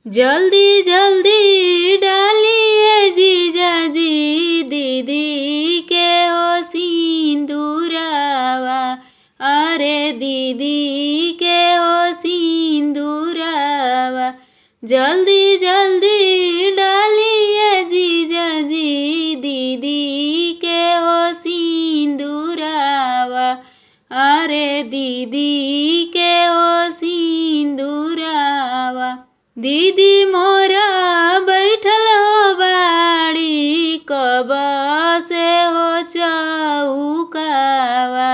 जल्दी जल्दी डालिए जीजा जी दीदी के हो सिंदूरावा। अरे दीदी के हो सिंदूरावा। जल्दी जल्दी डालिए जीजा जी दीदी के हो सिंदूरावा। अरे दीदी के हो सिंदूरावा। दीदी मोरा बैठल हो बाड़ी कब से हो चौकावा।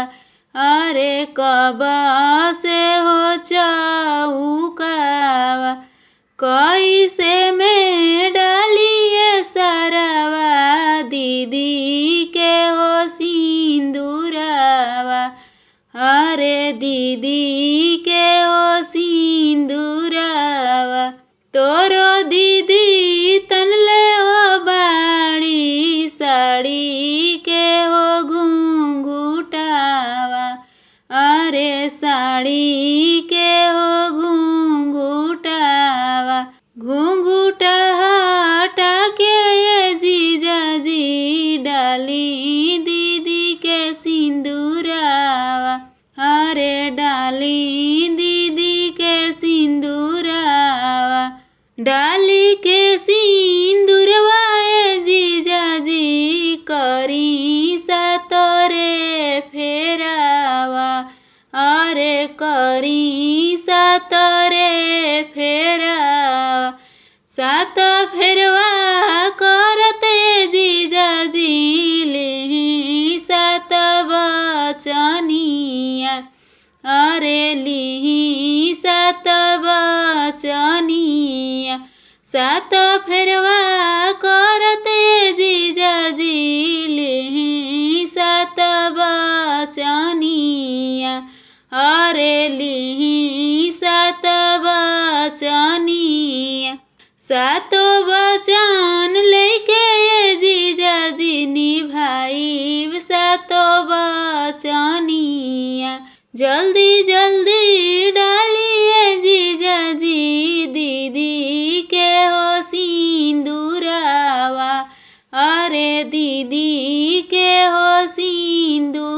अरे कब से हो चौकावा। कैसे में डालिए सरवा दीदी के हो सिंदूरावा। अरे दीदी के हो सिंदूरावा। तोरो दीदी तनले हो बाड़ी साड़ी के हो घूंघूटावा। अरे साड़ी के हो घूंघूटावा। घूंघूटा हटा के ये जीजा जी डाली दीदी के सिंदूरावा। अरे डाली दीदी के सिंदूरावा। डाली के सिंदूरवा ये जीजा जी करी सा तोरे फेरावा। अरे करी सा तोरे फेरावा। सात फेरवा करते जीजा जी लिही सात बचनिया। अरे लिही सात बचनिया। सात फेरवा करते जीजा जी लिही सात बचनिया। अरे लिही सात बचनिया। सातो बचन लेके ये जीजा जी निभाई सातो बचनिया। जल्दी जल्दी डालिए जीजा जी दीदी के हो सिंदूरावा। अरे दीदी के हो सिंदूर